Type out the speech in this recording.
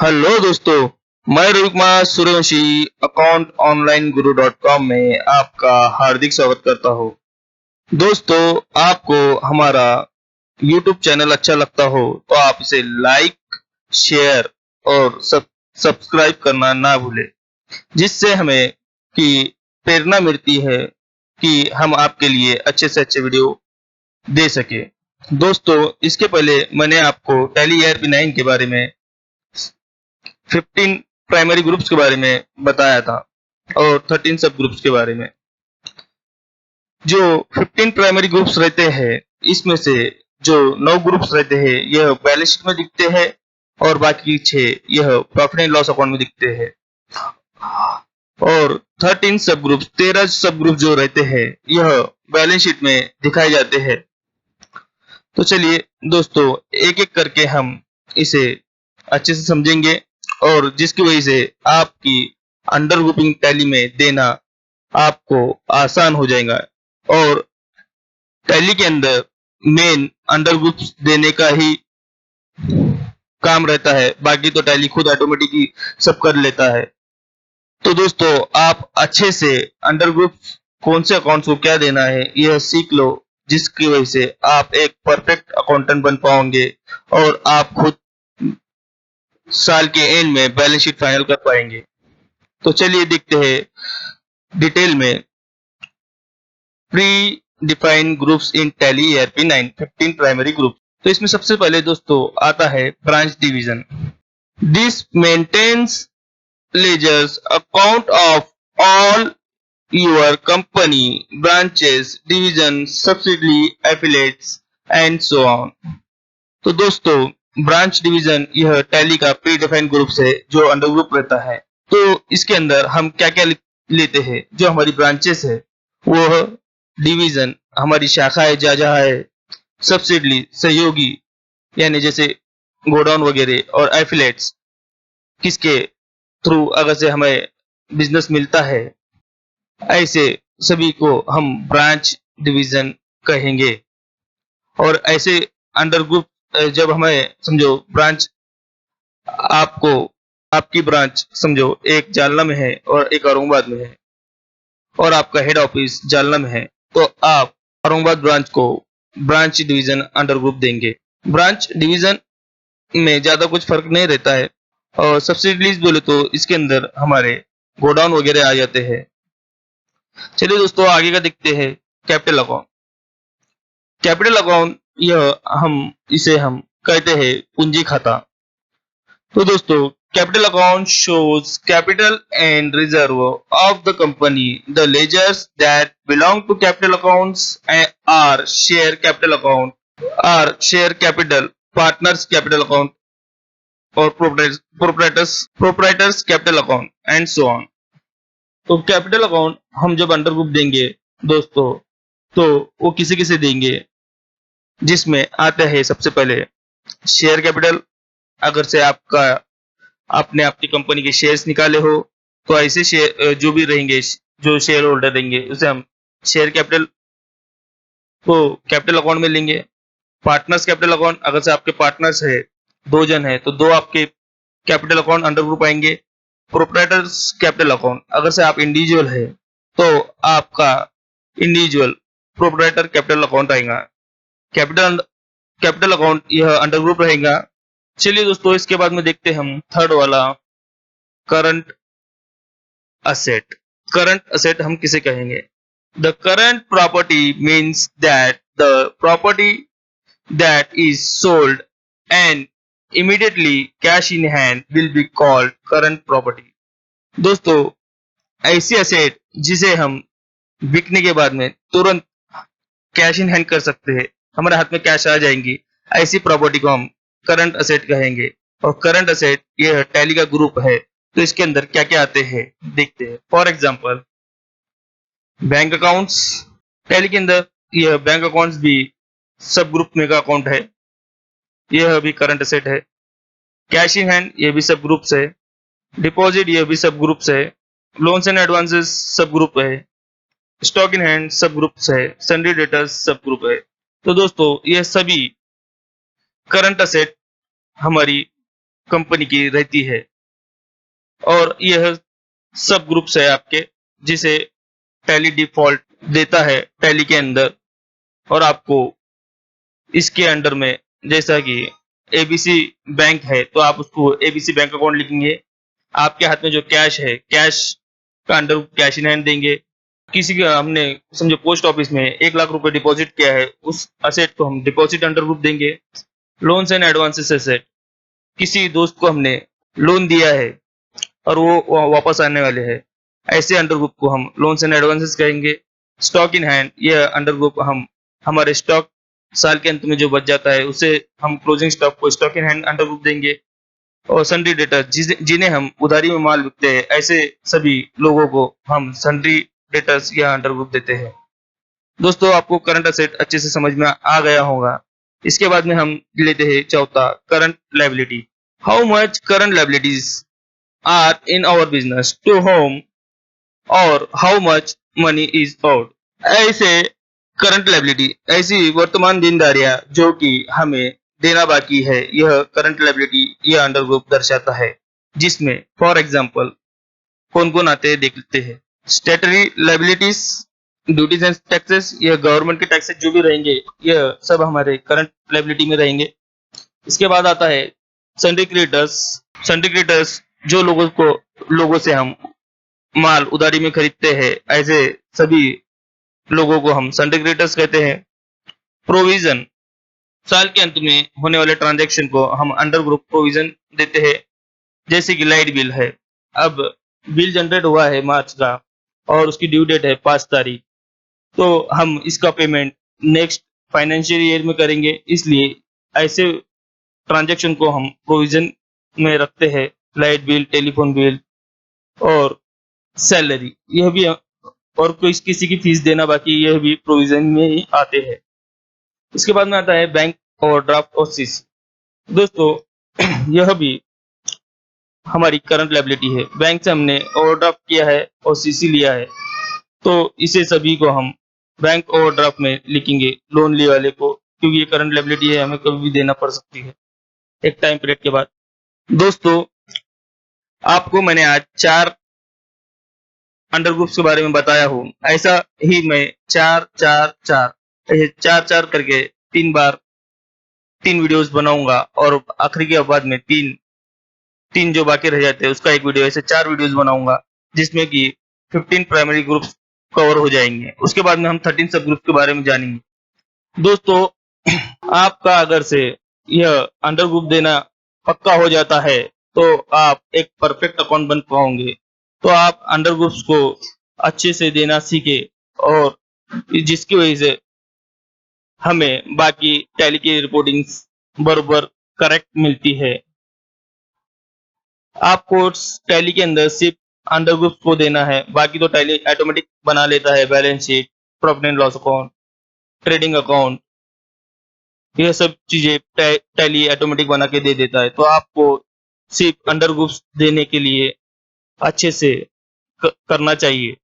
Hello दोस्तों, मैं Ravi Kumar Suryavanshi account online गुरु .com में आपका हार्दिक स्वागत करता हूँ। दोस्तों, आपको हमारा YouTube चैनल अच्छा लगता हो तो आप इसे लाइक, शेयर और सब्सक्राइब करना ना भूलें, जिससे हमें की प्रेरणा मिलती है कि हम आपके लिए अच्छे से अच्छे वीडियो दे सके। दोस्तों, इसके पहले मैंने आपको टैली ARP9 के बारे में 15 प्राइमरी ग्रुप्स के बारे में बताया था और 13 सब ग्रुप्स के बारे में। जो 15 प्राइमरी ग्रुप्स रहते हैं, इसमें से जो 9 ग्रुप्स रहते हैं यह बैलेंस शीट में दिखते हैं और बाकी 6 यह प्रॉफिट एंड लॉस अकाउंट में दिखते हैं। और 13 सब ग्रुप्स 13 सब ग्रुप जो रहते हैं यह बैलेंस शीट में दिखाए जाते हैं। तो चलिए दोस्तों, एक एक करके हम इसे अच्छे से समझेंगे और जिसकी वजह से आपकी अंडर ग्रुपिंग टैली में देना आपको आसान हो जाएगा। और टैली के अंदर मेन अंडर ग्रुप्स देने का ही काम रहता है, बाकी तो टैली खुद ऑटोमेटिक ही सब कर लेता है। तो दोस्तों, आप अच्छे से अंडर ग्रुप्स कौन से अकाउंट्स को क्या देना है यह सीख लो, जिसकी वजह से आप एक परफेक्ट अकाउंटेंट बन पाओगे और आप खुद साल के एंड में बैलेंस शीट फाइनल कर पाएंगे। तो चलिए देखते हैं डिटेल में predefined groups in Tally ARP9 15 primary group. तो इसमें सबसे पहले दोस्तों आता है branch division. This maintains ledgers account of all your company branches, division, subsidiary, affiliates and so on. तो दोस्तों, ब्रांच डिवीजन यह टैली का प्री डिफाइंड ग्रुप है जो अंडर ग्रुप रहता है। तो इसके अंदर हम क्या क्या लेते हैं, जो हमारी ब्रांचेस है वो डिवीजन हमारी शाखाएं जहाँ है, सब्सिडली सहयोगी यानी जैसे गोडाउन वगैरह, और एफिलेट्स किसके थ्रू अगर से हमें बिजनेस मिलता है, ऐसे सभी को हम ब्रांच डिवीजन कहेंगे। और ऐसे अंडर ग्रुप जब हमें समझो ब्रांच आपको आपकी ब्रांच समझो एक जालना में है और एक औरंगाबाद में है और आपका हेड ऑफिस जालना में है, तो आप औरंगाबाद ब्रांच को ब्रांच डिवीजन अंडर ग्रुप देंगे। ब्रांच डिवीजन में ज्यादा कुछ फर्क नहीं रहता है। और सब्सिडीज बोले तो इसके अंदर हमारे गोडाउन वगैरह आ जाते हैं। चलिए दोस्तों, आगे का देखते हैं कैपिटल अकाउंट। कैपिटल अकाउंट यह इसे हम कहते हैं पूंजी खाता। तो दोस्तों, capital account shows capital and reserve of the company. The ledgers that belong to capital accounts are share capital account, are share capital, partners capital account, और proprietors capital account and so on. तो capital account हम जब under group देंगे दोस्तों, तो वो किसे किसे देंगे, जिसमें आता है सबसे पहले शेयर कैपिटल। अगर से आपने आपकी कंपनी के शेयर्स निकाले हो तो ऐसे शेयर जो भी रहेंगे, जो शेयर होल्डर रहेंगे, उसे हम शेयर कैपिटल को कैपिटल अकाउंट में लेंगे। पार्टनर्स कैपिटल अकाउंट, अगर से आपके पार्टनर्स है 2 जन है तो 2 आपके कैपिटल अकाउंट अंडर ग्रुप आएंगे। प्रोप्राइटर्स कैपिटल अकाउंट, अगर से आप इंडिविजुअल है तो आपका इंडिविजुअल प्रोप्राइटर कैपिटल अकाउंट आएगा। कैपिटल अकाउंट यह अंडर ग्रुप रहेगा। चलिए दोस्तों, इसके बाद में देखते हैं हम थर्ड वाला करंट असेट। करंट असेट हम किसे कहेंगे? The current property means that the property that is sold and immediately cash in hand will be called current property. दोस्तों, ऐसी असेट जिसे हम बिकने के बाद में तुरंत कैश इन हैंड कर सकते हैं, हमारे हाथ में कैश आ जाएंगी, ऐसी प्रॉपर्टी को हम करंट असेट कहेंगे। और करंट असेट यह टैली का ग्रुप है। तो इसके अंदर क्या क्या आते हैं देखते हैं। For example, bank accounts. Tally के अंदर यह बैंक अकाउंट्स भी सब ग्रुप में का अकाउंट है, यह भी करंट असेट है। कैश इन हैंड यह भी सब ग्रुप है। डिपॉजिट यह भी सब ग्रुप है। लोन्स एंड एडवांसेस सब ग्रुप है। स्टॉक इन हैंड सब ग्रुप है। सन्ड्री डेटर्स सब ग्रुप है। तो दोस्तों, यह सभी करंट असेट हमारी कंपनी की रहती है और यह सब ग्रुप्स है आपके, जिसे टैली डिफ़ॉल्ट देता है टैली के अंदर। और आपको इसके अंडर में जैसा कि एबीसी बैंक है तो आप उसको एबीसी बैंक अकाउंट लिखेंगे। आपके हाथ में जो कैश है, कैश का अंडर कैश इन हैंड देंगे। किसी का हमने समझो पोस्ट ऑफिस में 1 लाख रुपए डिपॉजिट किया है, उस असेट को हम डिपॉजिट अंडर ग्रुप देंगे। लोन्स एंड एडवांसेस एसेट, किसी दोस्त को हमने लोन दिया है और वो वापस आने वाले हैं, ऐसे अंडर ग्रुप को हम लोन्स एंड एडवांसेस कहेंगे। स्टॉक इन हैंड, यह अंडर ग्रुप हम हमारे स्टॉक साल के अंत में जो बच जाता है उसे हम क्लोजिंग स्टॉक को stock in hand under group देंगे। और सन्ड्री डेटर, जिन्हें हम उधारी में माल बिकते हैं, ऐसे सभी लोगों को हम सन्ड्री डेटर्स या अंडर ग्रुप देते हैं। दोस्तों, आपको करंट असेट अच्छे से समझ में आ गया होगा। इसके बाद में हम लेते हैं चौथा, current liability. How much current liabilities are in our business, to home और how much money is out. ऐसे करंट लायबिलिटी, ऐसी वर्तमान देनदारियां जो कि हमें देना बाकी है, यह करंट लायबिलिटी यह अंडर ग्रुप दर्शाता है। जिसमें फॉर एग्जांपल कौन कौन आते हैं देख लेते हैं। स्टेटरी लायबिलिटीज, ड्यूटीज एंड टैक्सेस, यह गवर्नमेंट के टैक्सेस जो भी रहेंगे यह सब हमारे करंट लायबिलिटी में रहेंगे। इसके बाद आता है सन्ड्री क्रेडिटर्स। सन्ड्री क्रेडिटर्स जो लोगों से हम माल उधारी में खरीदते हैं, ऐसे सभी लोगों को हम सन्ड्री क्रेडिटर्स कहते हैं। प्रोविजन, साल के अंत में होने वाले ट्रांजैक्शन को हम अंडर ग्रुप प्रोविजन देते हैं। जैसे कि लाइट बिल है, अब बिल जनरेट हुआ है मार्च का और उसकी ड्यू डेट है 5 तारीख, तो हम इसका पेमेंट नेक्स्ट फाइनेंशियल ईयर में करेंगे, इसलिए ऐसे ट्रांजैक्शन को हम प्रोविजन में रखते हैं। लाइट बिल, टेलीफोन बिल और सैलरी, यह भी, और कोई किसी की फीस देना बाकी, यह भी प्रोविजन में ही आते हैं। इसके बाद में आता है बैंक ओवरड्राफ्ट और सीसी। दोस्तों, यह भी हमारी करंट लायबिलिटी है। बैंक से हमने ओवरड्राफ्ट किया है और सीसी लिया है, तो इसे सभी को हम बैंक ओवरड्राफ्ट में लिखेंगे लोन लिए वाले को, क्योंकि ये करंट लायबिलिटी है, हमें कभी भी देना पड़ सकती है एक टाइम पीरियड के बाद। दोस्तों, आपको मैंने आज 4 अंडर ग्रुप्स के बारे में बताया हूँ। ऐसा ही मैं 4 4 4 ऐसे 4 4 करके 3 बार 3 वीडियोस बनाऊंगा और आखिरी के बाद में तीन जो बाकी रह जाते हैं उसका एक वीडियो, ऐसे 4 वीडियोस बनाऊंगा जिसमें कि 15 प्राइमरी ग्रुप्स कवर हो जाएंगे। उसके बाद में हम 13 सब ग्रुप के बारे में जानेंगे। दोस्तों, आपका अगर से यह अंडर ग्रुप देना पक्का हो जाता है तो आप एक परफेक्ट अकाउंट बन पाओगे। तो आप अंडर ग्रुप्स को अच्छे से देना सीखे और जिसकी वजह से हमें बाकी टैली की रिपोर्टिंग्स बरोबर करेक्ट मिलती है। आपको टैली के अंदर सिर्फ अंडर ग्रुप्स को देना है, बाकी तो टैली ऑटोमेटिक बना लेता है। Balance sheet, profit and loss account, trading account, यह सब चीजें टैली ऑटोमेटिक बना के दे देता है। तो आपको सिर्फ अंडर ग्रुप्स देने के लिए अच्छे से करना चाहिए।